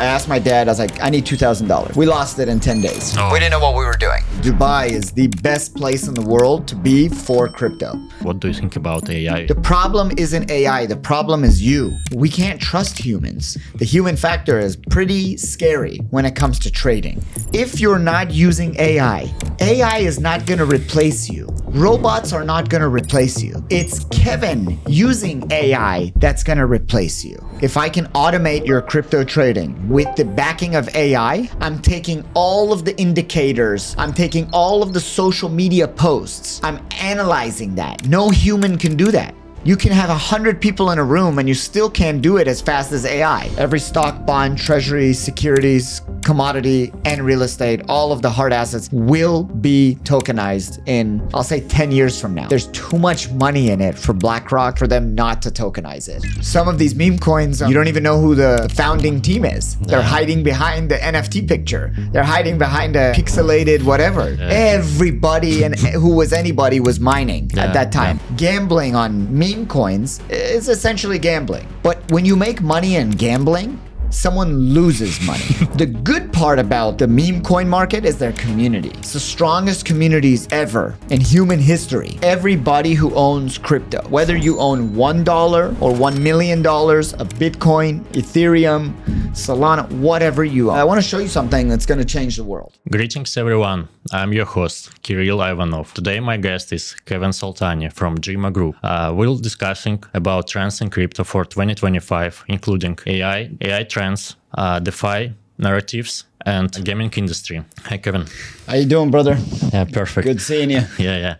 I asked my dad, I was like, I need $2,000. We lost it in 10 days. We didn't know what we were doing. Dubai is the best place in the world to be for crypto. What do you think about AI? The problem isn't AI, the problem is you. We can't trust humans. The human factor is pretty scary when it comes to trading. If you're not using AI, AI is not gonna replace you. Robots are not gonna replace you. It's Kevin using AI that's gonna replace you. If I can automate your crypto trading with the backing of AI, I'm taking all of the indicators, I'm taking all of the social media posts, I'm analyzing that. No human can do that. You can have 100 people in a room and you still can't do it as fast as AI. Every stock, bond, treasury, securities, commodity, and real estate, all of the hard assets will be tokenized in, I'll say 10 years from now. There's too much money in it for BlackRock for them not to tokenize it. Some of these meme coins, you don't even know who the founding team is. They're hiding behind the NFT picture. They're hiding behind a pixelated whatever. Everybody and who was anybody was mining at that time. Gambling on meme coins is essentially gambling. But when you make money in gambling, someone loses money. The good part about the meme coin market is their community. It's the strongest communities ever in human history. Everybody who owns crypto, whether you own $1 or $1 million of Bitcoin, Ethereum, Solana, whatever you own. I want to show you something that's going to change the world. Greetings everyone, I'm your host, Kirill Ivanov. Today my guest is Kevin Soltani from GIMA Group. We'll discussing about trends in crypto for 2025, including AI trends, DeFi, narratives, and gaming industry. Hi Kevin. How you doing, brother? Yeah, perfect. Good seeing you. Yeah.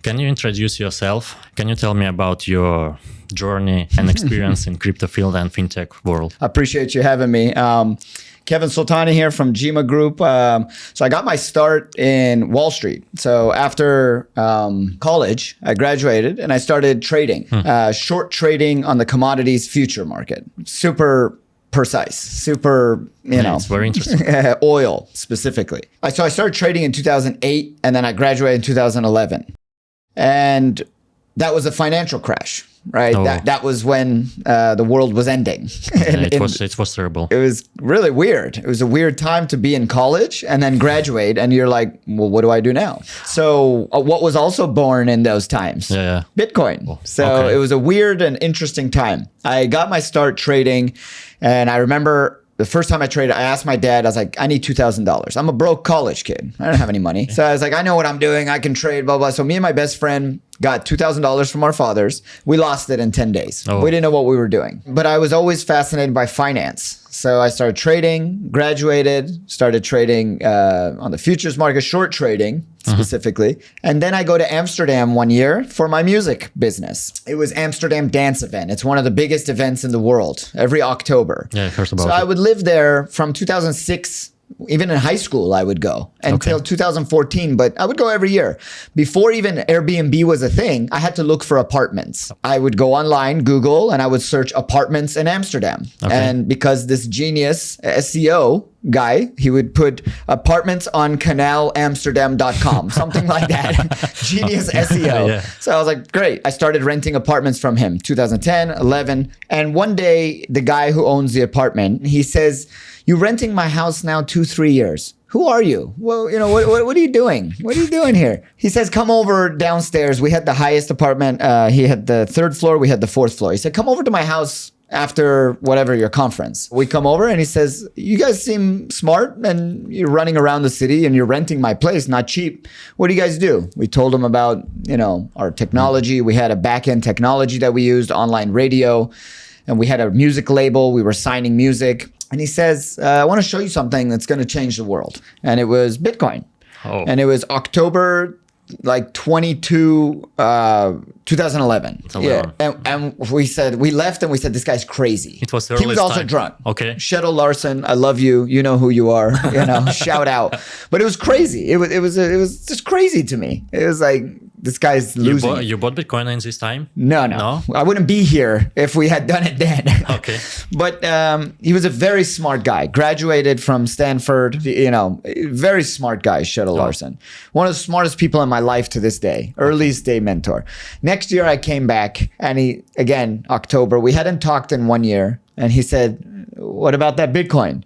Can you introduce yourself? Can you tell me about your journey and experience in crypto field and fintech world? I appreciate you having me. Kevin Soltani here from GIMA Group. So I got my start in Wall Street. So after college, I graduated and I started trading, short trading on the commodities future market. Super precise, super, It's very interesting. Oil specifically. So I started trading in 2008 and then I graduated in 2011. And that was a financial crash. Right. That was when the world was ending. It was terrible. It was really weird. It was a weird time to be in college and then graduate. And you're like, well, what do I do now? So what was also born in those times? Bitcoin. So it was a weird and interesting time. I got my start trading and I remember the first time I traded, I asked my dad, I was like, I need $2,000. I'm a broke college kid. I don't have any money. So I was like, I know what I'm doing. I can trade, blah, blah. So me and my best friend got $2,000 from our fathers. We lost it in 10 days. We didn't know what we were doing. But I was always fascinated by finance. So I started trading, graduated, started trading on the futures market, short trading specifically. And then I go to Amsterdam one year for my music business. It was Amsterdam Dance Event. It's one of the biggest events in the world every October. Yeah, I heard about it. So I would live there from 2006. Even in high school, I would go until 2014, but I would go every year. Before even Airbnb was a thing, I had to look for apartments. I would go online, Google, and I would search apartments in Amsterdam. And because this genius SEO guy, he would put apartments on canalamsterdam.com, something like that. Genius SEO. So I was like, great. I started renting apartments from him, 2010, 11. And one day, the guy who owns the apartment, he says, you're renting my house now 2-3 years. Who are you? Well, you know, what are you doing? What are you doing here? He says, come over downstairs. We had the highest apartment. He had the 3rd floor. We had the 4th floor. He said, come over to my house after whatever your conference. We come over and he says, you guys seem smart and you're running around the city and you're renting my place, not cheap. What do you guys do? We told him about, our technology. We had a back-end technology that we used, online radio, and we had a music label. We were signing music. And he says, I want to show you something that's going to change the world. And it was Bitcoin. And it was October 22, 2011. And we left and we said, this guy's crazy. It was He was also drunk. Shadow Larson, I love you. You know who you are. Shout out. But it was crazy. It was just crazy to me. It was like, this guy's losing it. You bought Bitcoin in this time? No. I wouldn't be here if we had done it then. Okay. But he was a very smart guy. Graduated from Stanford. Very smart guy, Shuttle Larson. One of the smartest people in my life to this day. Earliest day mentor. Next year I came back and October, we hadn't talked in 1 year. And he said, what about that Bitcoin?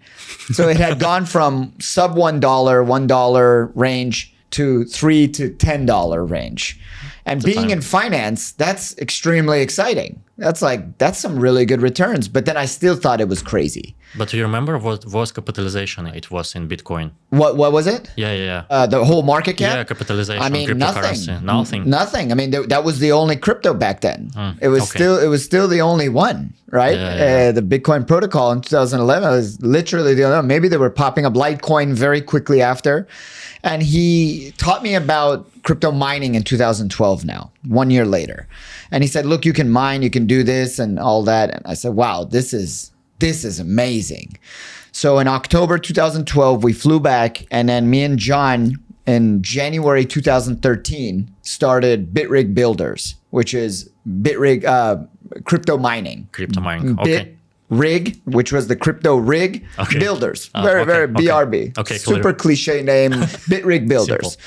So it had gone from sub $1, $1 range to $3 to $10 range. And being in finance, that's extremely exciting. That's some really good returns. But then I still thought it was crazy. But do you remember what was capitalization it was in Bitcoin? What was it? Yeah. The whole market cap? Yeah, capitalization. I mean, cryptocurrency. Nothing. Nothing. I mean, that was the only crypto back then. It was still the only one, right? Yeah. The Bitcoin protocol in 2011 was literally the only one. Maybe they were popping up Litecoin very quickly after. And he taught me about crypto mining in 2012 now, 1 year later. And he said, look, you can mine, you can do this and all that. And I said, wow, this is amazing. So in October 2012, we flew back, and then me and John in January 2013 started BitRig Builders, which is BitRig crypto mining. Crypto mining, okay. Rig, which was the crypto rig builders. Very BRB. Okay, super cliche name, BitRig Builders.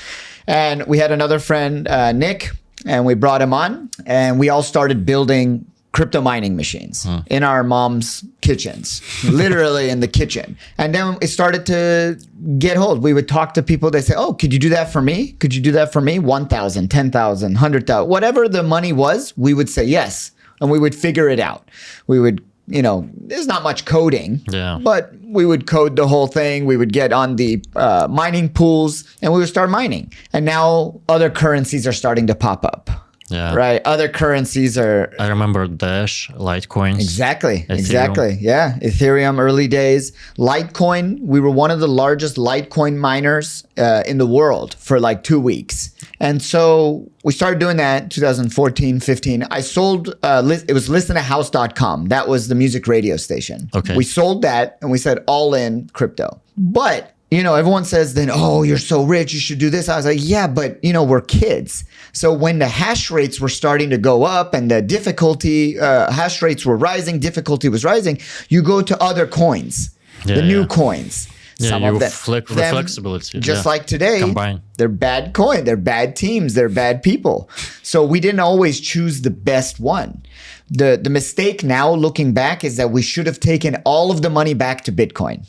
And we had another friend, Nick, and we brought him on, and we all started building crypto mining machines in our mom's kitchens, literally in the kitchen. And then it started to get hold. We would talk to people. They say, oh, could you do that for me? Could you do that for me? 1,000, 10,000, 100,000, whatever the money was, we would say yes. And we would figure it out. We would, there's not much coding, but we would code the whole thing. We would get on the mining pools and we would start mining. And now other currencies are starting to pop up. Yeah. Right. Other currencies are. I remember Dash, Litecoins. Exactly. Ethereum. Exactly. Yeah. Ethereum, early days. Litecoin, we were one of the largest Litecoin miners in the world for like 2 weeks. And so we started doing that 2014, 15. I sold, it was listentohouse.com. That was the music radio station. Okay. We sold that and we said all in crypto. But everyone says then, oh, you're so rich, you should do this. I was like, yeah, but we're kids. So when the hash rates were starting to go up and the difficulty, hash rates were rising, difficulty was rising, you go to other coins, the new coins. Yeah, Some of them, flexibility. Just like today, combine. They're bad coin, they're bad teams, they're bad people. So we didn't always choose the best one. The mistake now looking back is that we should have taken all of the money back to Bitcoin.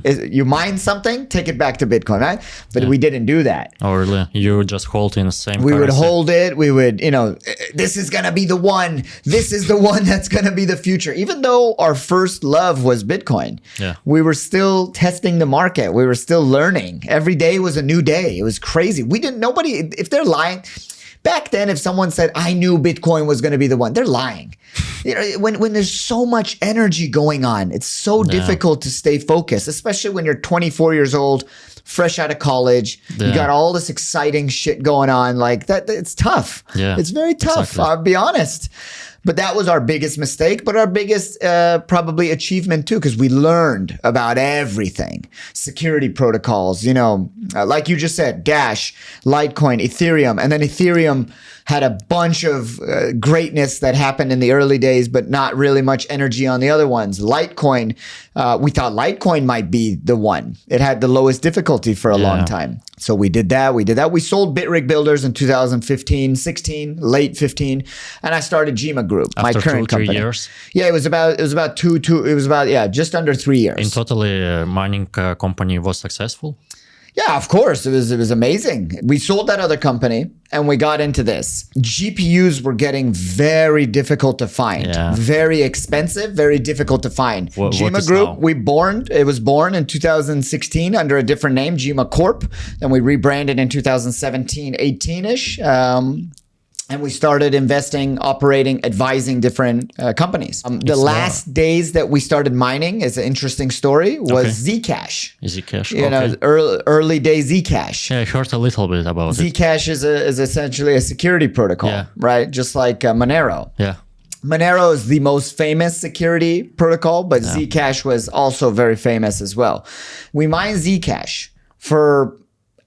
You mine something, take it back to Bitcoin, right? But we didn't do that. Or you just hold in the same We currency. would hold it. We would, this is going to be the one. This is the one that's going to be the future. Even though our first love was Bitcoin, we were still testing the market. We were still learning. Every day was a new day. It was crazy. If they're lying, back then, if someone said, I knew Bitcoin was going to be the one, they're lying. When there's so much energy going on, it's so difficult to stay focused, especially when you're 24 years old, fresh out of college. You got all this exciting shit going on like that. It's tough. Yeah, it's very tough. Exactly. I'll be honest. But that was our biggest mistake, but our biggest probably achievement too, because we learned about everything. Security protocols, like you just said, Dash, Litecoin, Ethereum. And then Ethereum had a bunch of greatness that happened in the early days, but not really much energy on the other ones. Litecoin, we thought Litecoin might be the one. It had the lowest difficulty for a long time. So we did that. We sold BitRig Builders in 2015, 16, late 15. And I started GIMA Group, After my current 2-3 company. years? Yeah, it was about just under 3 years. In totally, mining company was successful? Yeah, of course. It was amazing. We sold that other company and we got into this. GPUs were getting very difficult to find. Very expensive, very difficult to find. GIMA Group, it was born in 2016 under a different name, GIMA Corp. Then we rebranded in 2017, 18-ish. And we started investing, operating, advising different companies. The last days that we started mining, is an interesting story, was Zcash. Zcash, early day Zcash. Yeah, I heard a little bit about it. Zcash is essentially a security protocol, right? Just like Monero. Yeah. Monero is the most famous security protocol, but Zcash was also very famous as well. We mined Zcash for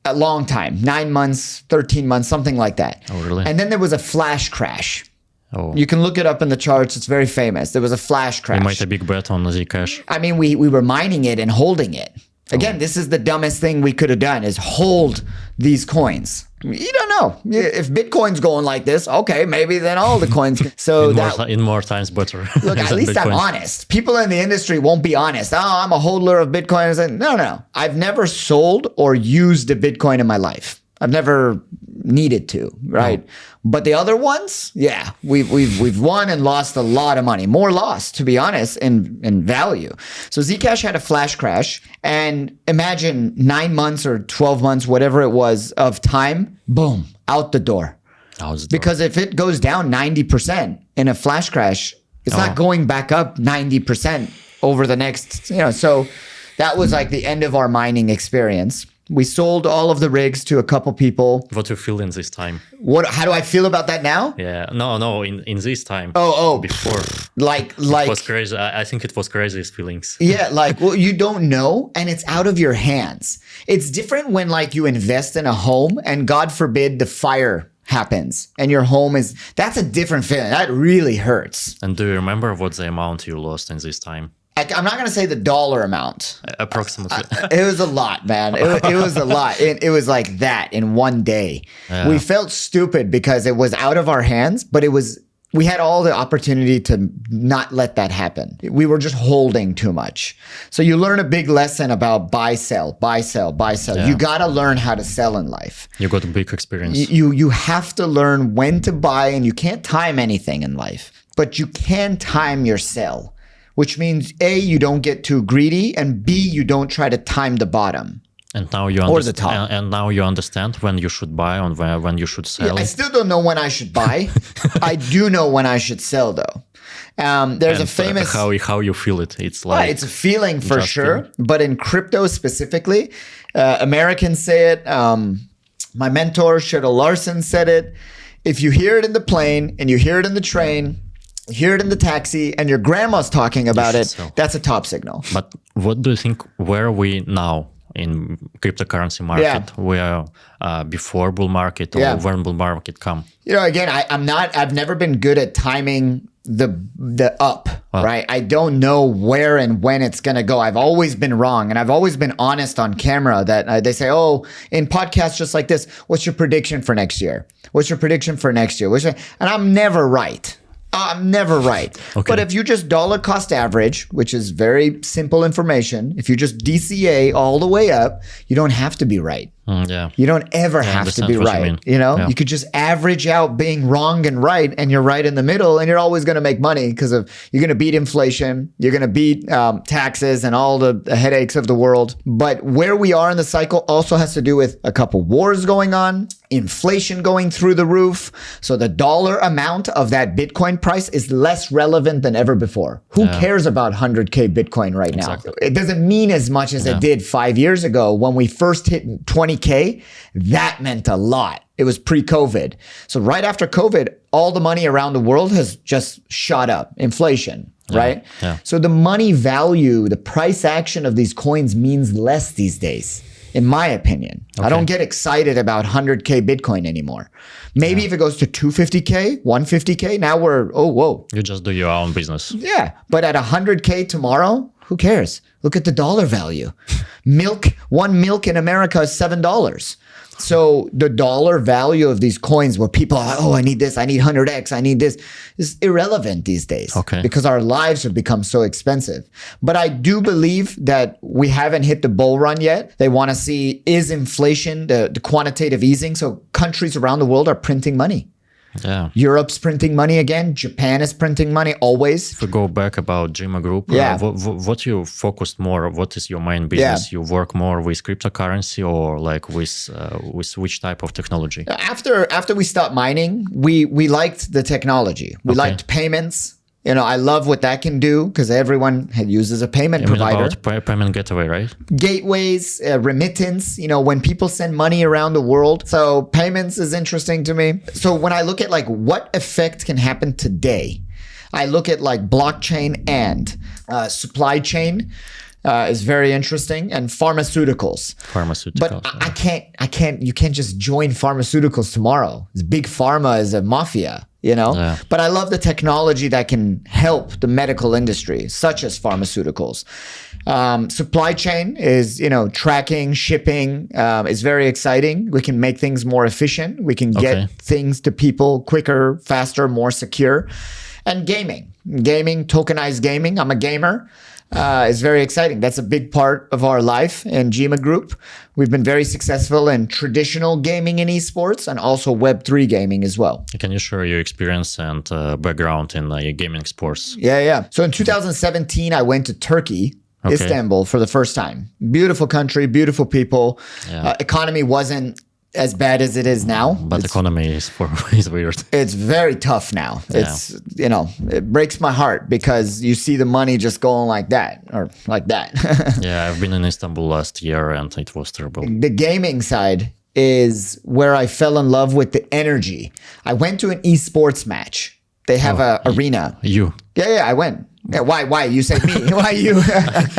a long time, 9 months, 13 months, something like that. Oh, really? And then there was a flash crash. Oh, You can look it up in the charts. It's very famous. There was a flash we crash. made a big bet on Zcash. I mean, we were mining it and holding it. Again, this is the dumbest thing we could have done is hold these coins. You don't know. If Bitcoin's going like this, okay, maybe then all the coins. So In more times better. look, at than least I'm Bitcoin. honest. People in the industry won't be honest. Oh, I'm a holder of Bitcoin. No. I've never sold or used a Bitcoin in my life. I've never needed to, right? Oh. But the other ones, yeah, we've won and lost a lot of money. More lost, to be honest, in value. So Zcash had a flash crash, and imagine 9 months or 12 months, whatever it was, of time, boom, out the door. Because if it goes down 90% in a flash crash, it's not going back up 90% over the next, so that was like the end of our mining experience. We sold all of the rigs to a couple people. What you feel in this time? How do I feel about that now? Yeah, no, in this time. Oh, before. Like It was crazy. I think it was craziest feelings. Yeah, well, you don't know, and it's out of your hands. It's different when you invest in a home and God forbid the fire happens and your home that's a different feeling. That really hurts. And do you remember what the amount you lost in this time? I'm not going to say the dollar amount. Approximately. It was a lot, man. It was a lot. It was like that in one day. Yeah. We felt stupid because it was out of our hands, but we had all the opportunity to not let that happen. We were just holding too much. So you learn a big lesson about buy, sell, buy, sell, buy, sell. Yeah. You got to learn how to sell in life. You got a big experience. You have to learn when to buy, and you can't time anything in life, but you can time your sell. Which means A, you don't get too greedy, and B, you don't try to time the bottom. And now you Or the top. And now you understand when you should buy and when you should sell. I still don't know when I should buy. I do know when I should sell, though. There's a famous how you feel it. It's like it's a feeling for just sure, but in crypto specifically, Americans say it. My mentor Sheryl Larson said it. If you hear it in the plane and you hear it in the train, hear it in the taxi, and your grandma's talking about it, that's a top signal. But what do you think, where are we now in cryptocurrency market? We are before bull market or when bull market come? Again, I've never been good at timing the up, right? I don't know where and when it's going to go. I've always been wrong, and I've always been honest on camera that they say, oh, in podcasts just like this, what's your prediction for next year? What's your prediction for next year? And I'm never right. I'm never right. Okay. But if you just dollar cost average, which is very simple information, if you just DCA all the way up, you don't have to be right. Yeah. You don't ever have to be right. You could just average out being wrong and right, and you're right in the middle, and you're always going to make money because you're going to beat inflation, you're going to beat taxes and all the headaches of the world. But where we are in the cycle also has to do with a couple wars going on, inflation going through the roof. So the dollar amount of that Bitcoin price is less relevant than ever before. Who cares about 100K Bitcoin right now? It doesn't mean as much as it did 5 years ago when we first hit 20K. That meant a lot. It was pre-COVID. So right after COVID, all the money around the world has just shot up. Inflation, right? Yeah. So the money value, the price action of these coins means less these days, in my opinion. I don't get excited about 100K Bitcoin anymore. Maybe if it goes to 250K, 150K, now we're, oh, whoa. You just do your own business. Yeah, but at 100K tomorrow, who cares? Look at the dollar value. One milk in America is $7. So the dollar value of these coins where people are, oh, I need this, I need 100X, I need this, is irrelevant these days. Because our lives have become so expensive. But I do believe that we haven't hit the bull run yet. They want to see, is inflation, the quantitative easing? So countries around the world are printing money. Yeah. Europe's printing money again. Japan is printing money always. If we go back about GIMA Group, what you focused more? What is your main business? You work more with cryptocurrency or like with which type of technology? After we stopped mining, we liked the technology. We liked payments. I love what that can do because everyone uses a payment provider. About payment gateway, right? Gateways, remittance, when people send money around the world. So payments is interesting to me. So when I look at what effect can happen today, I look at blockchain and supply chain. is very interesting, and pharmaceuticals. But I can't. You can't just join pharmaceuticals tomorrow. Big pharma is a mafia. Yeah. But I love the technology that can help the medical industry, such as pharmaceuticals. Supply chain is, tracking, shipping is very exciting. We can make things more efficient. We can get things to people quicker, faster, more secure. And gaming, tokenized gaming. I'm a gamer. Is very exciting. That's a big part of our life in GIMA Group. We've been very successful in traditional gaming in esports and also Web3 gaming as well. Can you share your experience and background in gaming sports? Yeah. So in 2017, I went to Turkey, Istanbul, for the first time. Beautiful country, beautiful people. Yeah. Economy wasn't as bad as it is now. But economy is weird. It's very tough now. It's, it breaks my heart because you see the money just going like that or like that. Yeah, I've been in Istanbul last year and it was terrible. The gaming side is where I fell in love with the energy. I went to an esports match. They have a arena. You? Yeah, I went. Yeah, why? You said me. Why you?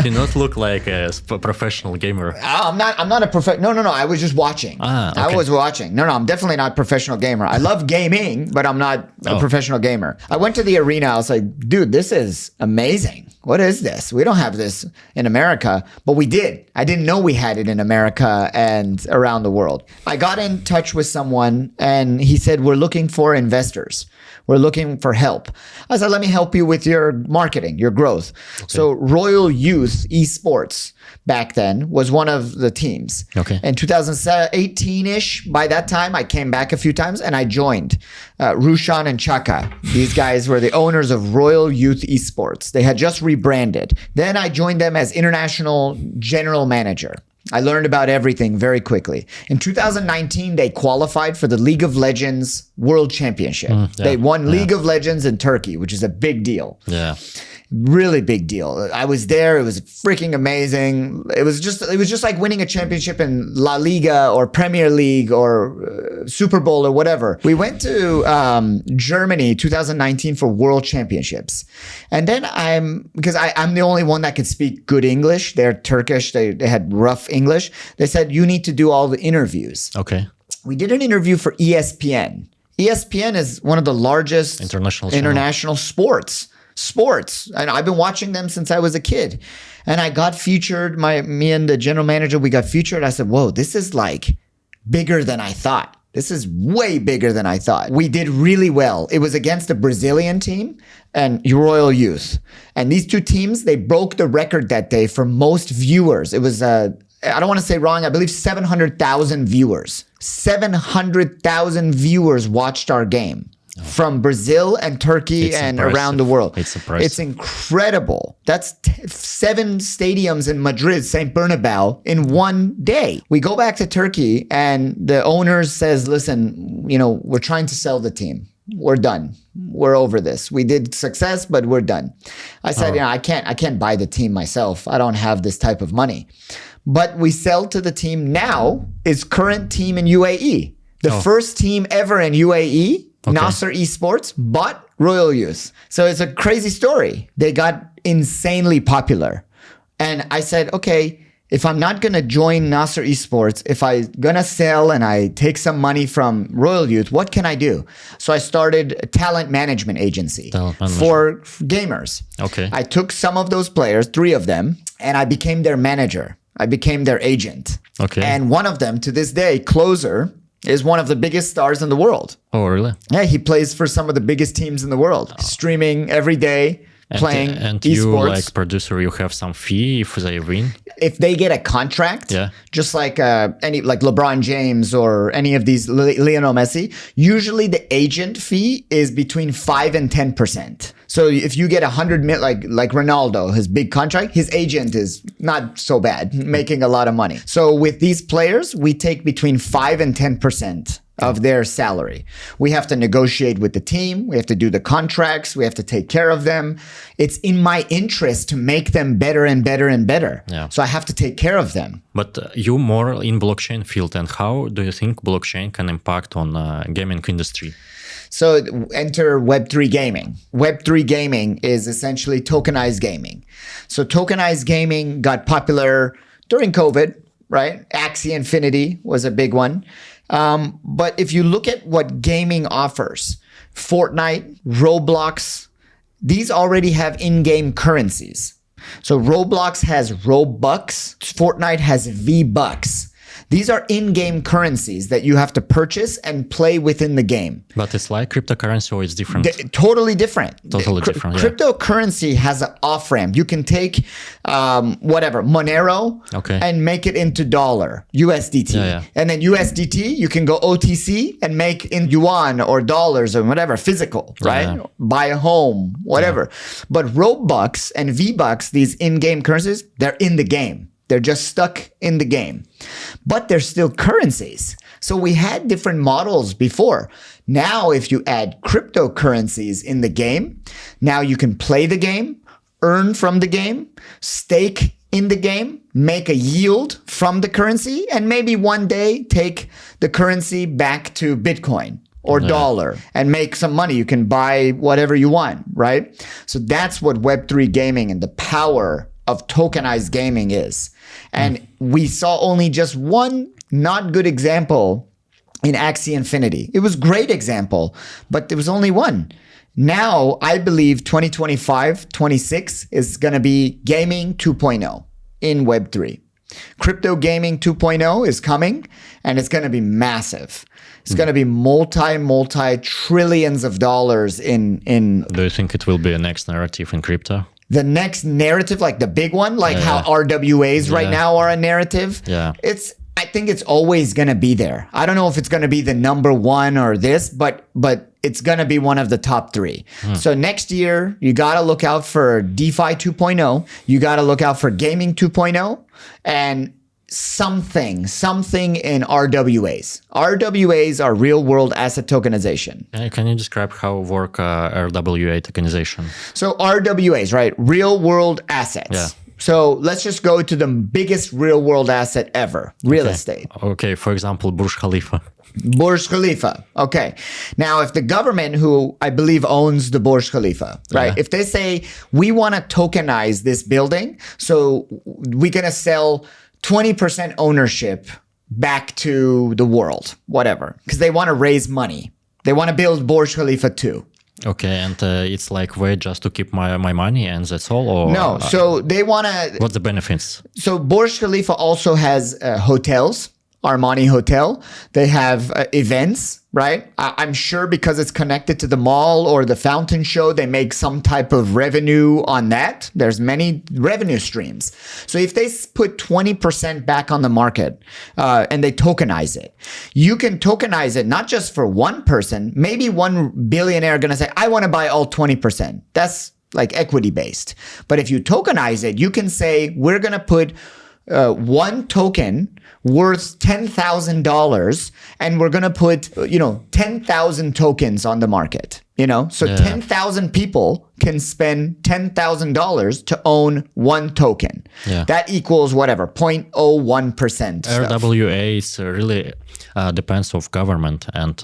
You not look like a professional gamer. I'm not a professional. No. I was just watching. Okay. I was watching. No, I'm definitely not a professional gamer. I love gaming, but I'm not a professional gamer. I went to the arena. I was like, dude, this is amazing. What is this? We don't have this in America, but we did. I didn't know we had it in America and around the world. I got in touch with someone and he said, we're looking for investors. We're looking for help. I said, let me help you with your marketing, your growth. Okay. So Royal Youth Esports back then was one of the teams. Okay. In 2018-ish, by that time, I came back a few times and I joined Rushan and Chaka. These guys were the owners of Royal Youth Esports. They had just rebranded. Then I joined them as international general manager. I learned about everything very quickly. In 2019, they qualified for the League of Legends World Championship. They won League of Legends in Turkey, which is a big deal. Yeah. Really big deal. I was there. It was freaking amazing. It was just like winning a championship in La Liga or Premier League or Super Bowl or whatever. We went to Germany 2019 for World Championships. And then I'm the only one that could speak good English. They're Turkish. They had rough English. They said, you need to do all the interviews. Okay. We did an interview for ESPN. ESPN is one of the largest international sports. And I've been watching them since I was a kid. And I got featured, me and the general manager, we got featured. I said, whoa, this is like bigger than I thought. This is way bigger than I thought. We did really well. It was against a Brazilian team and Royal Youth. And these two teams, they broke the record that day for most viewers. It was, I don't want to say wrong, I believe 700,000 viewers. 700,000 viewers watched our game. From Brazil and Turkey and around the world. It's impressive. It's incredible. That's 7 stadiums in Madrid, St. Bernabeu, in one day. We go back to Turkey and the owner says, listen, we're trying to sell the team. We're done. We're over this. We did success, but we're done. I said, I can't buy the team myself. I don't have this type of money. But we sell to the team now is current team in UAE. The first team ever in UAE, Nasser Esports, bought Royal Youth. So it's a crazy story. They got insanely popular. And I said, okay, if I'm not going to join Nasser Esports, if I'm going to sell and I take some money from Royal Youth, what can I do? So I started a talent management agency for gamers. Okay. I took some of those players, 3 of them, and I became their manager. I became their agent. Okay. And one of them, to this day, Closer, is one of the biggest stars in the world. Oh, really? Yeah, he plays for some of the biggest teams in the world, streaming every day, playing and esports. You, like producer, you have some fee if they win? If they get a contract, just like like LeBron James or any of these, Lionel Messi, usually the agent fee is between 5 and 10%. So if you get 100 mil, like Ronaldo, his big contract, his agent is not so bad, making a lot of money. So with these players, we take between 5 and 10% of their salary. We have to negotiate with the team. We have to do the contracts. We have to take care of them. It's in my interest to make them better and better and better. Yeah. So I have to take care of them. But you more in blockchain field, and how do you think blockchain can impact on gaming industry? So enter Web3 gaming. Web3 gaming is essentially tokenized gaming. So tokenized gaming got popular during COVID, right? Axie Infinity was a big one. But if you look at what gaming offers, Fortnite, Roblox, these already have in-game currencies. So Roblox has Robux, Fortnite has V-Bucks. These are in-game currencies that you have to purchase and play within the game. But it's like cryptocurrency or it's different? Totally different. Totally different, yeah. Cryptocurrency has an off-ramp. You can take Monero and make it into dollar, USDT. And then USDT, you can go OTC and make in yuan or dollars or whatever, physical, right? Buy a home, whatever. But Robux and V-Bucks, these in-game currencies, they're in the game. They're just stuck in the game, but they're still currencies. So we had different models before. Now, if you add cryptocurrencies in the game, now you can play the game, earn from the game, stake in the game, make a yield from the currency, and maybe one day take the currency back to Bitcoin or dollar and make some money. You can buy whatever you want, right? So that's what Web3 gaming and the power of tokenized gaming is. And we saw only just one not good example in Axie Infinity. It was a great example, but there was only one. Now, I believe 2025, 26 is going to be gaming 2.0 in Web3. Crypto gaming 2.0 is coming, and it's going to be massive. It's going to be multi trillions of dollars in. Do you think it will be a next narrative in crypto? The next narrative, like the big one, like how RWAs right now are a narrative. I think it's always going to be there. I don't know if it's going to be the number one or this, but it's going to be one of the top three. So next year, you got to look out for DeFi 2.0. You got to look out for gaming 2.0 and something in RWAs. RWAs are real world asset tokenization. Can you describe how work RWA tokenization? So RWAs, right? Real world assets. So let's just go to the biggest real world asset ever, real estate. Okay, for example, Burj Khalifa. Burj Khalifa. Okay. Now, if the government, who I believe owns the Burj Khalifa, right? If they say, we want to tokenize this building, so we're going to sell 20% ownership back to the world, whatever, because they want to raise money. They want to build Burj Khalifa 2. Okay, and it's like way just to keep my money and that's all? Or, no, so they want to... What's the benefits? So Burj Khalifa also has hotels, Armani Hotel. They have events, right? I'm sure because it's connected to the mall or the fountain show, they make some type of revenue on that. There's many revenue streams. So if they put 20% back on the market and they tokenize it, you can tokenize it not just for one person. Maybe one billionaire going to say, I want to buy all 20%. That's like equity based. But if you tokenize it, you can say, we're going to put one token worth $10,000 and we're going to put 10,000 tokens on the market, so 10,000 people can spend $10,000 to own one token. That equals whatever 0.01%. RWA is really depends of government and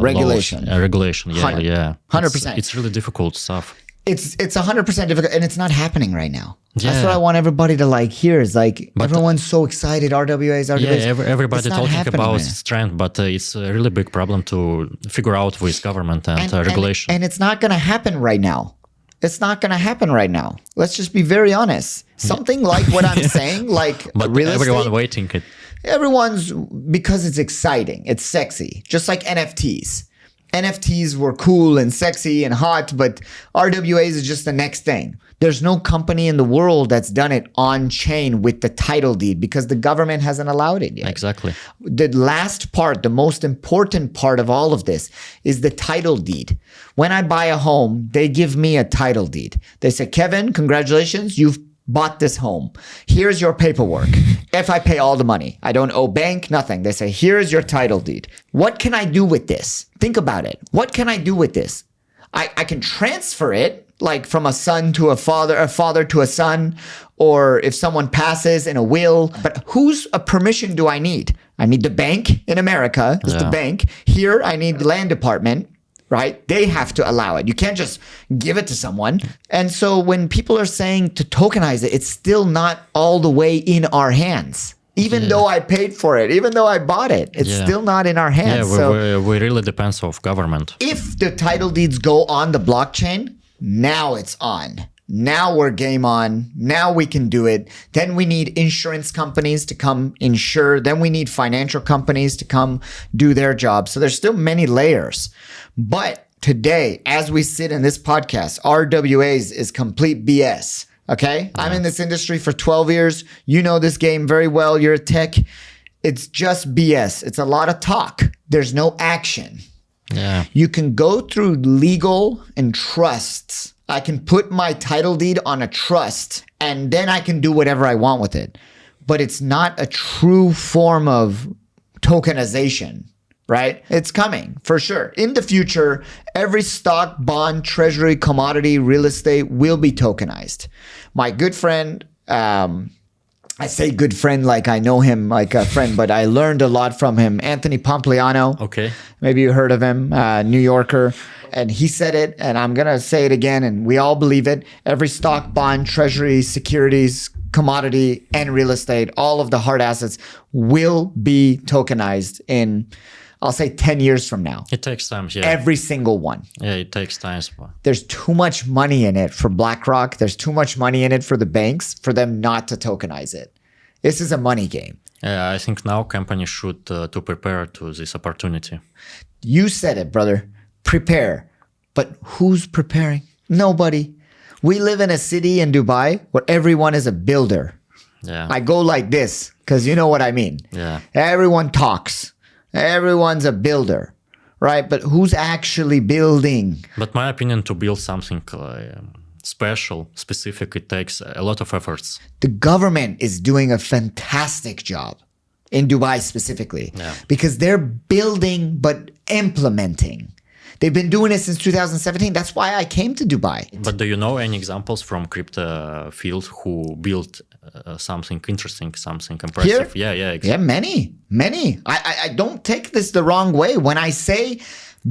regulation. Regulation, 100%. It's really difficult stuff. It's 100% difficult, and it's not happening right now. That's what I want everybody to hear is everyone's so excited. RWAs. Everybody talking about this trend, but it's a really big problem to figure out with government and regulation. And it's not going to happen right now. It's not going to happen right now. Let's just be very honest. Something like what I'm saying, but real estate. Everyone waiting it. Everyone's, because it's exciting. It's sexy. Just like NFTs. NFTs were cool and sexy and hot, but RWAs is just the next thing. There's no company in the world that's done it on chain with the title deed because the government hasn't allowed it yet. Exactly. The last part, the most important part of all of this is the title deed. When I buy a home, they give me a title deed. They say, Kevin, congratulations, you've bought this home. Here's your paperwork. If I pay all the money, I don't owe bank, nothing. They say, here's your title deed. What can I do with this? Think about it. What can I do with this? I can transfer it like from a son to a father to a son, or if someone passes in a will. But whose permission do I need? I need the bank in America. It's the bank. Here, I need the land department. right? They have to allow it. You can't just give it to someone. And so when people are saying to tokenize it, it's still not all the way in our hands. Even though I paid for it, even though I bought it, it's still not in our hands. We really depends of government. If the title deeds go on the blockchain, now it's on. Now we're game on. Now we can do it. Then we need insurance companies to come insure. Then we need financial companies to come do their job. So there's still many layers. But today, as we sit in this podcast, RWAs is complete BS. Okay? Yeah. I'm in this industry for 12 years. You know this game very well. You're a tech. It's just BS. It's a lot of talk. There's no action. Yeah. You can go through legal and trusts. I can put my title deed on a trust and then I can do whatever I want with it. But it's not a true form of tokenization, right? It's coming for sure. In the future, every stock, bond, treasury, commodity, real estate will be tokenized. My good friend, I say good friend like I know him like a friend, but I learned a lot from him. Anthony Pompliano. Okay. Maybe you heard of him, New Yorker. And he said it, and I'm going to say it again, and we all believe it. Every stock, bond, treasury, securities, commodity, and real estate, all of the hard assets will be tokenized in, I'll say 10 years from now. It takes time, yeah. Every single one. Yeah, it takes time. There's too much money in it for BlackRock. There's too much money in it for the banks for them not to tokenize it. This is a money game. Yeah, I think now companies should to prepare to this opportunity. You said it, brother. Prepare. But who's preparing? Nobody. We live in a city in Dubai where everyone is a builder. Yeah. I go like this because you know what I mean. Yeah. Everyone talks. Everyone's a builder, right? But who's actually building? But my opinion, to build something special, specific, it takes a lot of efforts. The government is doing a fantastic job in Dubai specifically because they're building but implementing. They've been doing it since 2017. That's why I came to Dubai. But do you know any examples from crypto field who built something interesting, something impressive? Here? Yeah, exactly. Yeah, many. I don't take this the wrong way. When I say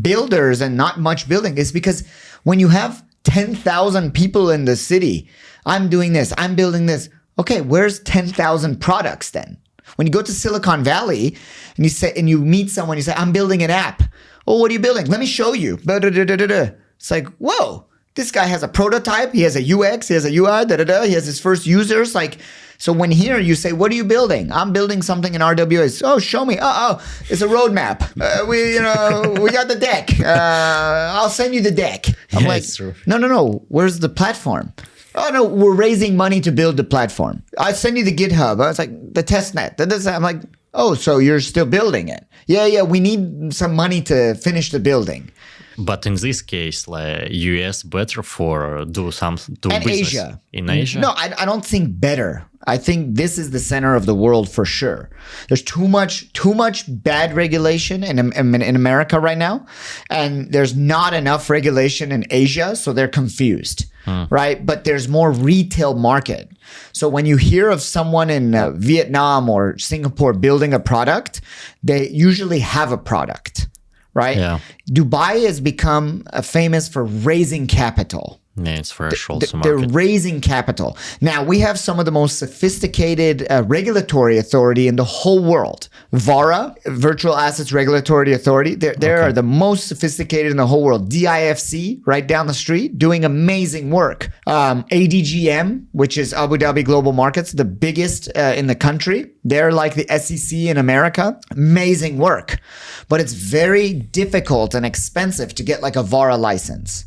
builders and not much building, it's because when you have 10,000 people in the city, I'm doing this, I'm building this. Okay, where's 10,000 products then? When you go to Silicon Valley and you say, and you meet someone, you say, I'm building an app. Oh, what are you building? Let me show you. It's like, whoa, this guy has a prototype. He has a UX, he has a UI, he has his first users. Like, so when here you say, what are you building? I'm building something in RWAs. Oh, show me. Oh, it's a roadmap. We got the deck. I'll send you the deck. I'm like, true. No. Where's the platform? Oh, no, we're raising money to build the platform. I send you the GitHub. It's like the test net. I'm like, oh, so you're still building it. Yeah, we need some money to finish the building. But in this case, like US better for do and business Asia. In Asia? No, I don't think better. I think this is the center of the world for sure. There's too much bad regulation in America right now, and there's not enough regulation in Asia, so they're confused, right? But there's more retail market. So when you hear of someone in Vietnam or Singapore building a product, they usually have a product, right? Yeah. Dubai has become famous for raising capital. Yeah, it's for a short market. They're raising capital. Now, we have some of the most sophisticated regulatory authority in the whole world. VARA, Virtual Assets Regulatory Authority, they are the most sophisticated in the whole world. DIFC, right down the street, doing amazing work. ADGM, which is Abu Dhabi Global Markets, the biggest in the country. They're like the SEC in America. Amazing work. But it's very difficult and expensive to get like a VARA license,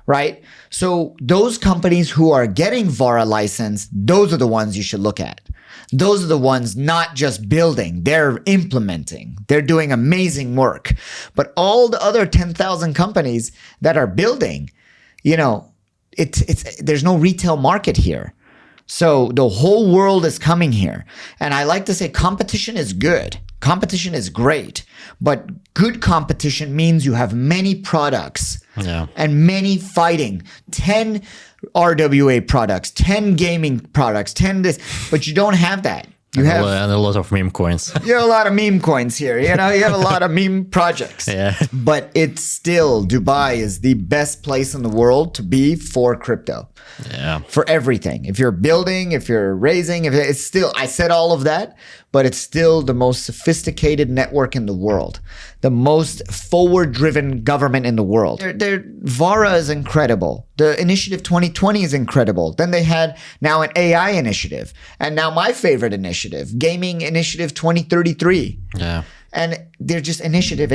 right? So those companies who are getting VARA license, those are the ones you should look at. Those are the ones not just building, they're implementing. They're doing amazing work. But all the other 10,000 companies that are building, there's no retail market here. So the whole world is coming here. And I like to say competition is good. Competition is great, but good competition means you have many products and many fighting. 10 RWA products, 10 gaming products, 10 this, but you don't have that. You have and a lot of meme coins. you have a lot of meme coins here. You have a lot of meme projects. Yeah. But it's still, Dubai is the best place in the world to be for crypto. Yeah. For everything. If you're building, if you're raising, if it's still, I said all of that, but it's still the most sophisticated network in the world, the most forward-driven government in the world. Vara is incredible. The Initiative 2020 is incredible. Then they had now an AI initiative, and now my favorite initiative, Gaming Initiative 2033. Yeah. And they're just initiative.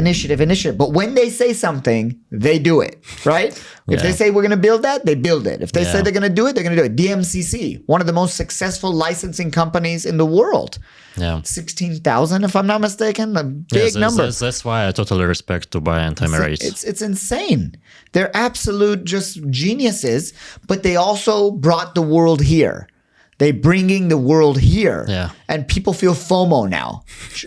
But when they say something, they do it, right? If they say we're going to build that, they build it. If they say they're going to do it, they're going to do it. DMCC, one of the most successful licensing companies in the world. Yeah. 16,000, if I'm not mistaken, a big number. That's why I totally respect Dubai and Emirates. It's insane. They're absolute just geniuses, but they also brought the world here. They bringing the world here. Yeah. And people feel FOMO now.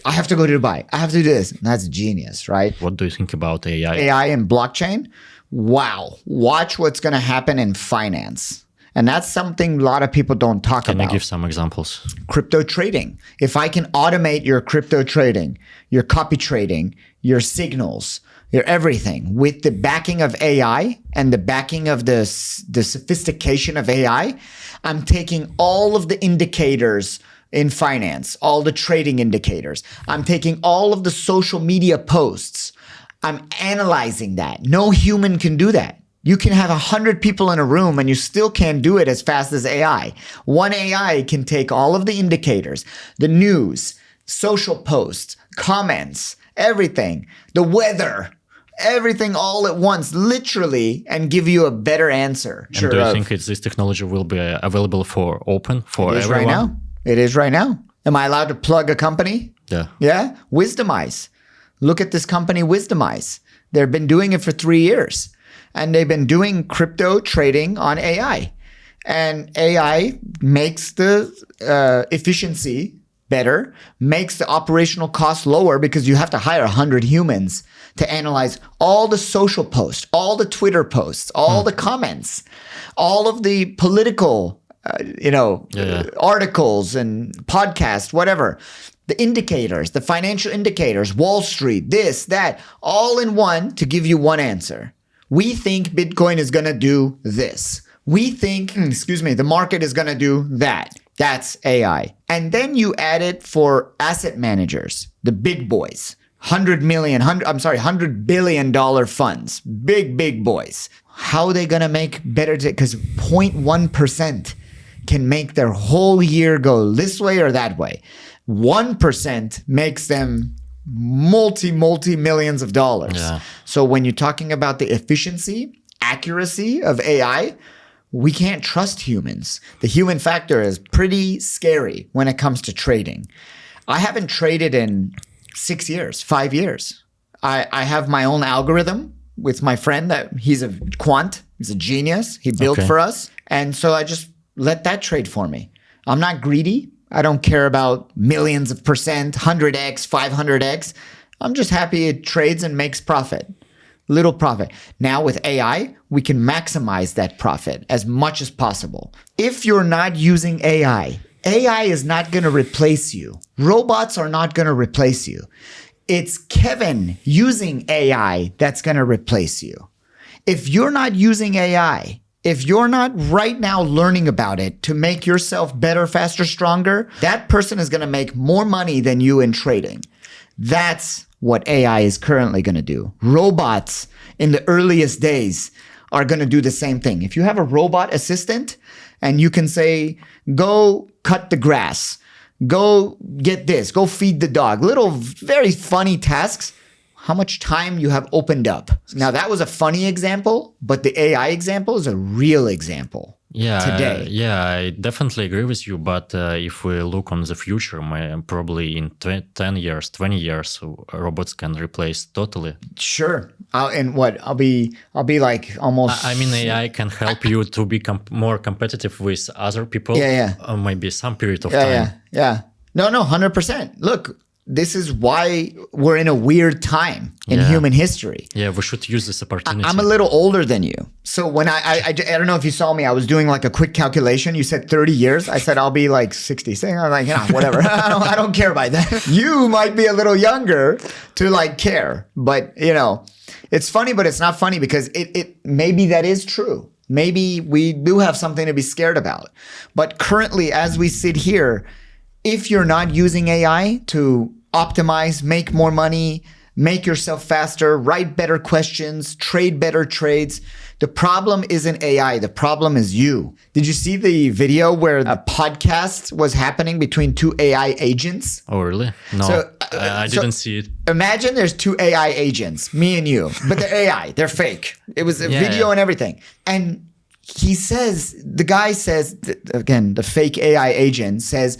I have to go to Dubai. I have to do this. And that's genius, right? What do you think about AI? AI and blockchain? Wow. Watch what's going to happen in finance. And that's something a lot of people don't talk about. Can you give some examples? Crypto trading. If I can automate your crypto trading, your copy trading, your signals, your everything with the backing of AI and the backing of the sophistication of AI, I'm taking all of the indicators in finance, all the trading indicators. I'm taking all of the social media posts. I'm analyzing that. No human can do that. You can have 100 people in a room and you still can't do it as fast as AI. One AI can take all of the indicators, the news, social posts, comments, everything, the weather, everything all at once, literally, and give you a better answer. And do you think this technology will be available for open for It is everyone? right now. It is right now. Am I allowed to plug a company? Yeah. Yeah. Wisdomize. Look at this company, Wisdomize. They've been doing it for 3 years. And they've been doing crypto trading on AI. And AI makes the efficiency better, makes the operational cost lower because you have to hire 100 humans to analyze all the social posts, all the Twitter posts, all the comments, all of the political, articles and podcasts, whatever. The indicators, the financial indicators, Wall Street, this, that, all in one to give you one answer. We think Bitcoin is going to do this. We think, the market is going to do that. That's AI. And then you add it for asset managers, the big boys, $100 billion funds, big boys. How are they going to make better? Because 0.1% can make their whole year go this way or that way. 1% makes them multi millions of dollars. Yeah. So when you're talking about the efficiency, accuracy of AI, we can't trust humans. The human factor is pretty scary when it comes to trading. I haven't traded in 6 years, 5 years. I have my own algorithm with my friend that he's a quant. He's a genius. He built for us. And so I just let that trade for me. I'm not greedy. I don't care about millions of percent, 100x, 500x. I'm just happy it trades and makes profit. Little profit. Now with AI, we can maximize that profit as much as possible. If you're not using AI, AI is not going to replace you. Robots are not going to replace you. It's Kevin using AI that's going to replace you. If you're not using AI, if you're not right now learning about it to make yourself better, faster, stronger, that person is going to make more money than you in trading. That's what AI is currently going to do. Robots in the earliest days are going to do the same thing. If you have a robot assistant and you can say, go cut the grass, go get this, go feed the dog, little very funny tasks, how much time you have opened up. Now that was a funny example, but the AI example is a real example. Today. I definitely agree with you. But if we look on the future, probably in 10 years, 20 years, robots can replace totally. Sure. I'll be like almost. I mean, AI can help you to be more competitive with other people. Yeah. Maybe some period of time. Yeah. No, 100%. Look, this is why we're in a weird time in human history. Yeah, we should use this opportunity. I'm a little older than you. So when I don't know if you saw me, I was doing like a quick calculation. You said 30 years. I said, I'll be like 66. I was like, whatever. I don't care about that. You might be a little younger to like care. But, it's funny, but it's not funny because it maybe that is true. Maybe we do have something to be scared about. But currently, as we sit here, if you're not using AI to optimize, make more money, make yourself faster, write better questions, trade better trades, the problem isn't AI. The problem is you. Did you see the video where a podcast was happening between two AI agents? Oh, really? No, I didn't see it. Imagine there's two AI agents, me and you, but they're AI. They're fake. It was a video and everything. And the guy says, again, the fake AI agent says,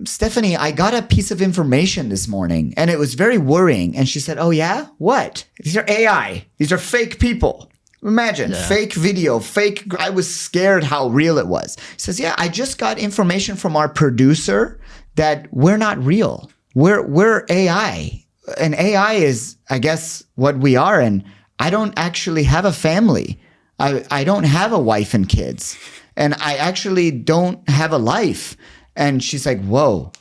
Stephanie, I got a piece of information this morning and it was very worrying. And she said, oh yeah? What? These are AI. These are fake people. Imagine, fake video, I was scared how real it was. He says, yeah, I just got information from our producer that we're not real. We're AI. And AI is, I guess, what we are. And I don't actually have a family. I don't have a wife and kids. And I actually don't have a life. And she's like, whoa,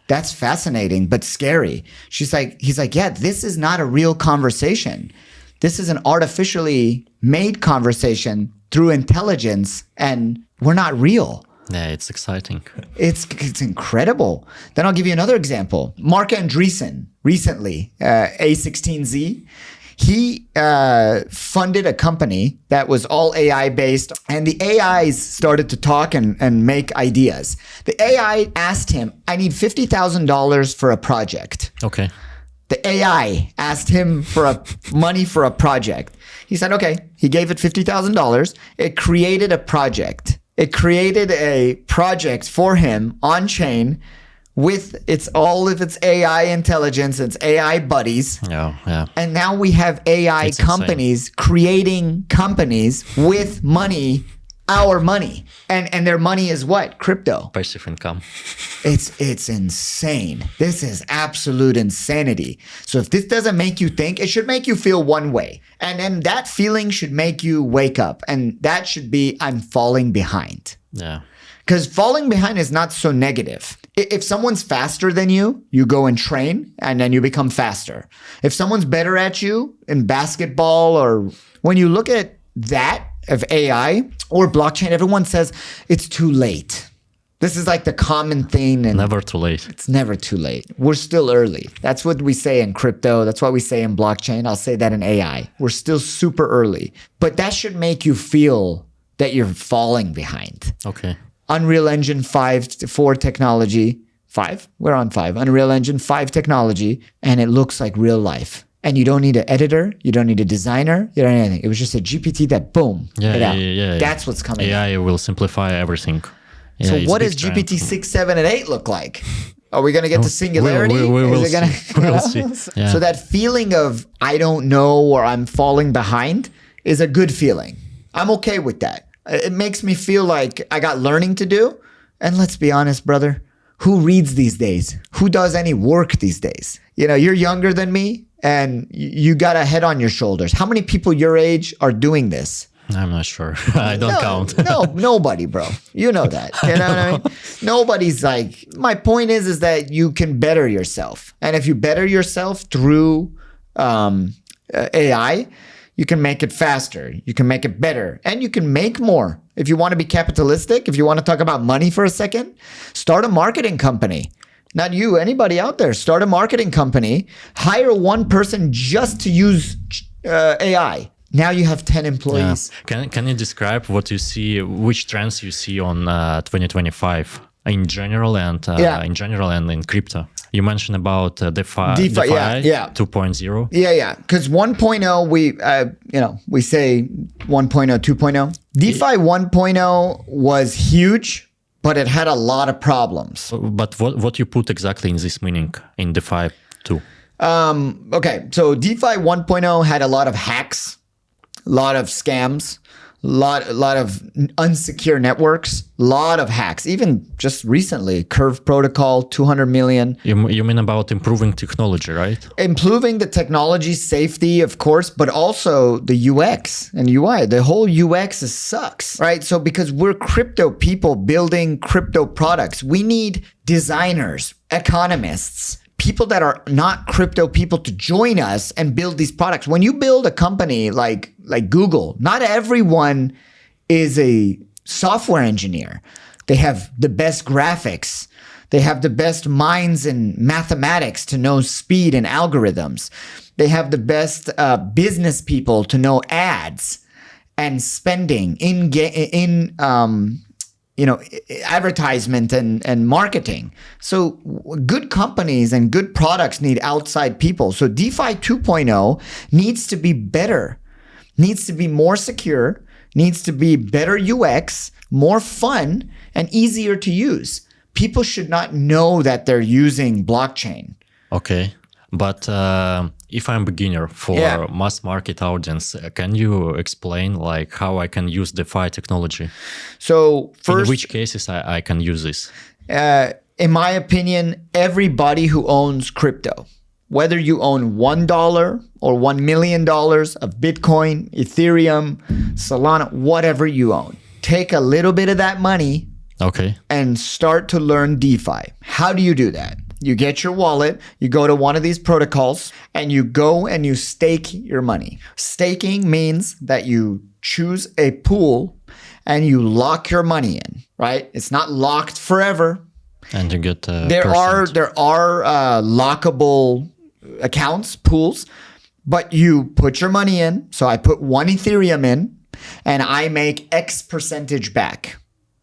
that's fascinating, but scary. He's like, yeah, this is not a real conversation. This is an artificially made conversation through intelligence, and we're not real. Yeah, it's exciting. It's incredible. Then I'll give you another example. Mark Andreessen, recently, A16Z, he funded a company that was all AI based, and the AIs started to talk and make ideas. The AI asked him, I need $50,000 for a project. Okay. The AI asked him for money for a project. He said, okay. He gave it $50,000. It created a project. It created a project for him on chain with all of its AI intelligence, its AI buddies. Yeah. And now we have AI companies creating companies with money, our money. And their money is what? Crypto. Passive income. It's insane. This is absolute insanity. So if this doesn't make you think, it should make you feel one way. And then that feeling should make you wake up. And that should be, I'm falling behind. Yeah. Because falling behind is not so negative. If someone's faster than you, you go and train and then you become faster. If someone's better at you in basketball, or when you look at that of AI or blockchain, everyone says it's too late. This is like the common thing. And never too late. It's never too late. We're still early. That's what we say in crypto. That's what we say in blockchain. I'll say that in AI. We're still super early. But that should make you feel that you're falling behind. Okay. Unreal Engine 4 technology. 5? We're on 5. Unreal Engine 5 technology. And it looks like real life. And you don't need an editor. You don't need a designer. You don't need anything. It was just a GPT that, boom, Yeah. That's what's coming. AI will simplify everything. So what does GPT 6, 7, and 8 look like? Are we going to get to singularity? We'll see. Yeah. So that feeling of I don't know or I'm falling behind is a good feeling. I'm okay with that. It makes me feel like I got learning to do. And let's be honest, brother, who reads these days? Who does any work these days? You're younger than me and you got a head on your shoulders. How many people your age are doing this? I'm not sure. I don't count. Nobody, bro. You know that. You know what I mean? Nobody's like, my point is that you can better yourself. And if you better yourself through AI, you can make it faster. You can make it better. And you can make more. If you want to be capitalistic, if you want to talk about money for a second, start a marketing company. Not you, anybody out there. Start a marketing company. Hire one person just to use AI. Now you have 10 employees. Yeah. Can you describe what you see, which trends you see on 2025 in general and in crypto? You mentioned about DeFi 2.0. Yeah. Because 1.0, we say 1.0, 2.0. DeFi 1.0 was huge, but it had a lot of problems. But what you put exactly in this meaning in DeFi 2? Okay, so DeFi 1.0 had a lot of hacks, a lot of scams, lot of unsecure networks, lot of hacks. Even just recently, Curve Protocol, 200 million. You mean about improving technology, right? Improving the technology, safety, of course, but also the UX and UI. The whole UX sucks, right? So because we're crypto people building crypto products, we need designers, economists, people that are not crypto people to join us and build these products. When you build a company like Google, not everyone is a software engineer. They have the best graphics. They have the best minds in mathematics to know speed and algorithms. They have the best business people to know ads and spending in advertisement and marketing. So good companies and good products need outside people. So DeFi 2.0 needs to be better, needs to be more secure, needs to be better UX, more fun, and easier to use. People should not know that they're using blockchain. Okay. But if I'm a beginner for mass market audience, can you explain like how I can use DeFi technology? So first, in which cases I can use this? In my opinion, everybody who owns crypto, whether you own $1 or $1 million of Bitcoin, Ethereum, Solana, whatever you own, take a little bit of that money and start to learn DeFi. How do you do that? You get your wallet, you go to one of these protocols, and you go and you stake your money. Staking means that you choose a pool and you lock your money in, right? It's not locked forever. And you get there are lockable accounts, pools, but you put your money in. So I put 1 Ethereum in, and I make X percentage back.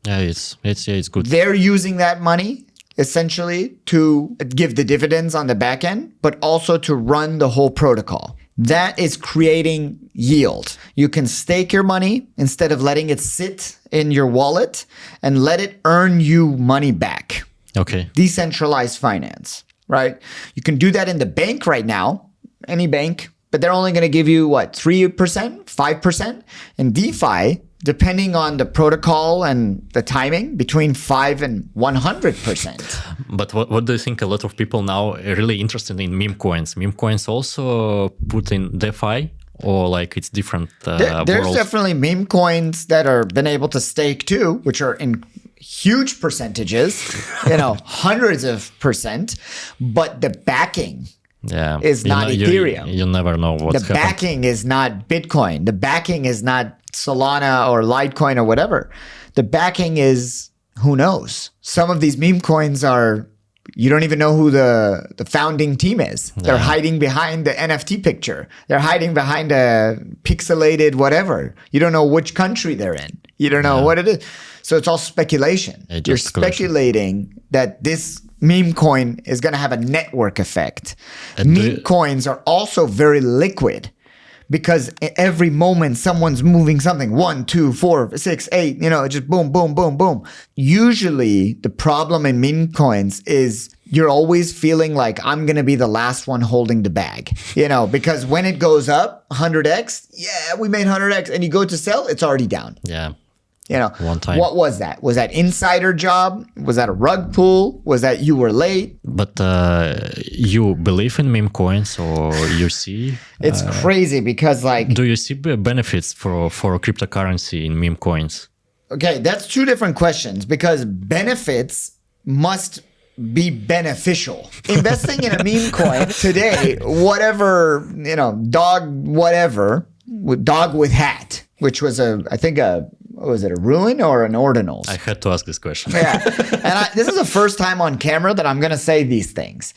Yeah, it's good. They're using that money essentially to give the dividends on the back end, but also to run the whole protocol. That is creating yield. You can stake your money instead of letting it sit in your wallet and let it earn you money back. Okay. Decentralized finance, right? You can do that in the bank right now, any bank, but they're only going to give you 3%, 5%? In DeFi, depending on the protocol and the timing, between 5 and 100%. But what do you think? A lot of people now are really interested in meme coins. Meme coins also put in DeFi, or like it's different? There's definitely meme coins that are been able to stake too, which are in huge percentages, hundreds of percent, but the backing is not Ethereum. You never know what's happening. The backing is not Bitcoin. The backing is not Solana or Litecoin or whatever. The backing is, who knows? Some of these meme coins are, you don't even know who the founding team is. Yeah. They're hiding behind the NFT picture. They're hiding behind a pixelated whatever. You don't know which country they're in. You don't know what it is. So it's all speculation. You're speculating that this meme coin is going to have a network effect. Meme coins are also very liquid, because every moment someone's moving something, 1, 2, 4, 6, 8, just boom, boom, boom, boom. Usually the problem in meme coins is you're always feeling like I'm going to be the last one holding the bag, because when it goes up 100x, we made 100x, and you go to sell, it's already down. Yeah. One time. What was that? Was that insider job? Was that a rug pull? Was that you were late? But you believe in meme coins, or you see? It's crazy because do you see benefits for cryptocurrency in meme coins? Okay, that's two different questions, because benefits must be beneficial. Investing in a meme coin today, whatever, dog with hat, which was was it a ruin or an ordinals? I had to ask this question. Yeah. And this is the first time on camera that I'm going to say these things.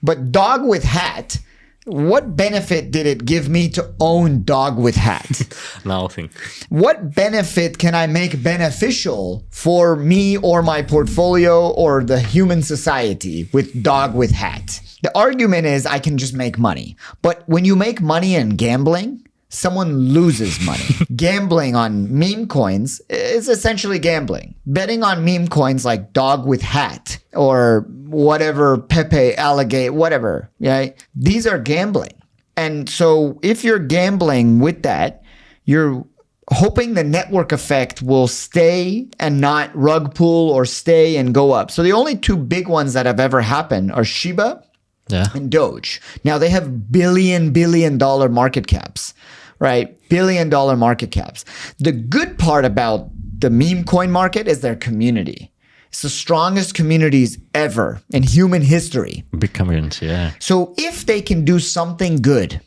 But dog with hat, what benefit did it give me to own dog with hat? Nothing. What benefit can I make beneficial for me or my portfolio or the human society with dog with hat? The argument is I can just make money. But when you make money in gambling, someone loses money. Gambling on meme coins is essentially gambling. Betting on meme coins like dog with hat or whatever, Pepe, alligator, whatever, right? These are gambling. And so if you're gambling with that, you're hoping the network effect will stay and not rug pull or stay and go up. So the only two big ones that have ever happened are Shiba and Doge. Now they have billion dollar market caps, right? $1 billion market caps. The good part about the meme coin market is their community. It's the strongest communities ever in human history. Big community, yeah. So if they can do something good,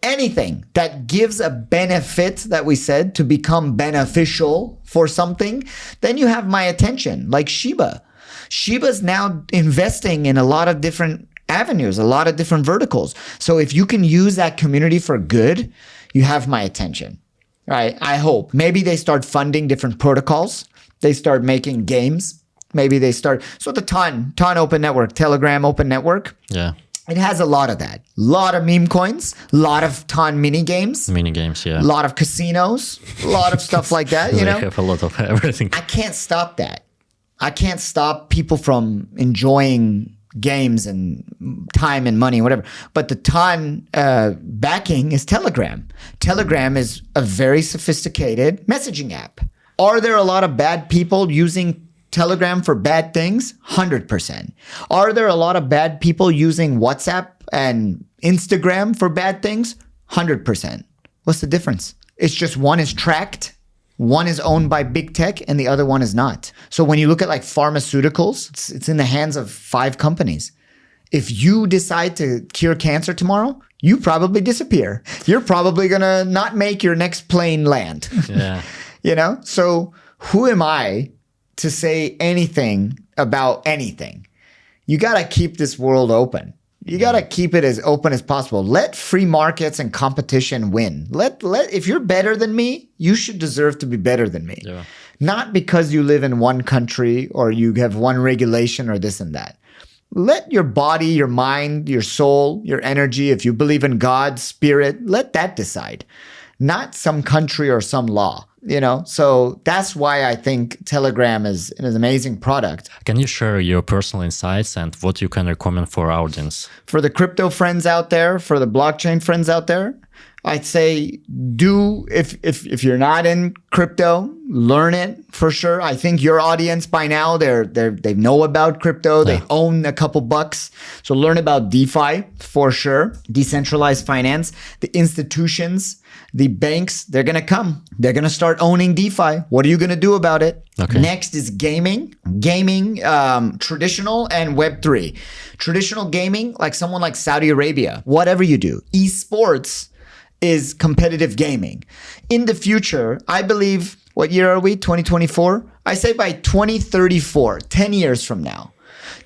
anything that gives a benefit that we said to become beneficial for something, then you have my attention. Like Shiba. Shiba's now investing in a lot of different avenues, a lot of different verticals. So if you can use that community for good, you have my attention, right? I hope. Maybe they start funding different protocols. They start making games. Maybe they start. So the Ton Open Network, Telegram Open Network. Yeah. It has a lot of that. A lot of meme coins, a lot of Ton mini games. Mini games, yeah. A lot of casinos, a lot of stuff like that, you know? They have a lot of everything. I can't stop that. I can't stop people from enjoying games and time and money, whatever. But the Ton backing is Telegram. Telegram is a very sophisticated messaging app. Are there a lot of bad people using Telegram for bad things? 100%. Are there a lot of bad people using WhatsApp and Instagram for bad things? 100%. What's the difference? It's just one is tracked, one is owned by big tech, and the other one is not. So when you look at like pharmaceuticals, it's in the hands of 5 companies. If you decide to cure cancer tomorrow, you probably disappear. You're probably going to not make your next plane land. Yeah. You know? So who am I to say anything about anything? You got to keep this world open. You got to keep it as open as possible. Let free markets and competition win. If you're better than me, you should deserve to be better than me. Yeah. Not because you live in one country or you have one regulation or this and that. Let your body, your mind, your soul, your energy, if you believe in God, spirit, let that decide. Not some country or some law. You know, so that's why I think Telegram is an amazing product. Can you share your personal insights and what you can recommend for our audience? For the crypto friends out there, for the blockchain friends out there, I'd say if you're not in crypto, learn it for sure. I think your audience by now, they know about crypto. They own a couple bucks. So learn about DeFi for sure. Decentralized finance. The institutions, the banks, they're going to come. They're going to start owning DeFi. What are you going to do about it? Okay. Next is gaming. Gaming, traditional and Web3. Traditional gaming, like someone like Saudi Arabia, whatever you do. Esports is competitive gaming. In the future, I believe, what year are we? 2024? I say by 2034, 10 years from now,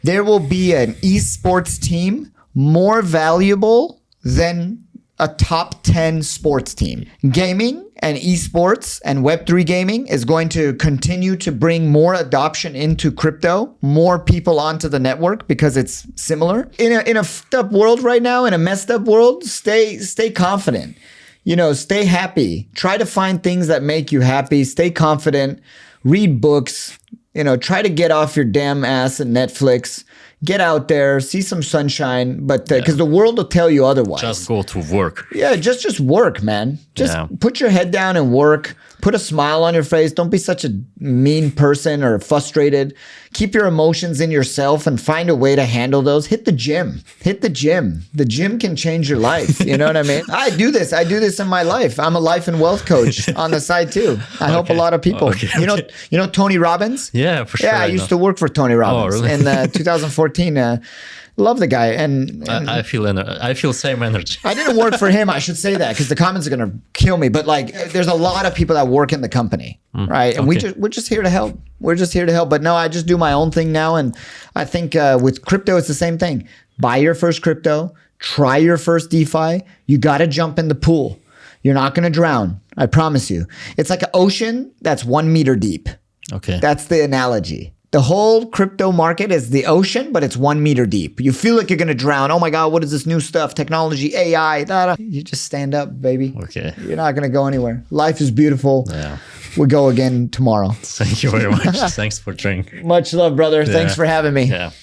there will be an esports team more valuable than a top 10 sports team. Gaming and esports and Web3 gaming is going to continue to bring more adoption into crypto, more people onto the network because it's similar. In a fucked up world right now, in a messed up world, stay confident. You know, stay happy. Try to find things that make you happy. Stay confident. Read books. You know, try to get off your damn ass at Netflix. Get out there, see some sunshine, but because the world will tell you otherwise. Just go to work. Yeah, just work, man. Just put your head down and work. Put a smile on your face. Don't be such a mean person or frustrated. Keep your emotions in yourself and find a way to handle those. Hit the gym. Hit the gym. The gym can change your life. You know what I mean? I do this in my life. I'm a life and wealth coach on the side too. I help a lot of people. Okay. You know Tony Robbins? Yeah, for sure. Yeah, I used to work for Tony Robbins in 2014. Love the guy, and I feel same energy. I didn't work for him. I should say that because the comments are gonna kill me. But like, there's a lot of people that work in the company, right? And we're just here to help. We're just here to help. But no, I just do my own thing now, and I think with crypto, it's the same thing. Buy your first crypto, try your first DeFi. You got to jump in the pool. You're not gonna drown. I promise you. It's like an ocean that's 1 meter deep. Okay, that's the analogy. The whole crypto market is the ocean, but it's 1 meter deep. You feel like you're going to drown. Oh my God, what is this new stuff? Technology, AI, You just stand up, baby. Okay. You're not going to go anywhere. Life is beautiful. Yeah. We'll go again tomorrow. Thank you very much. Thanks for drinking. Much love, brother. Thanks for having me. Yeah.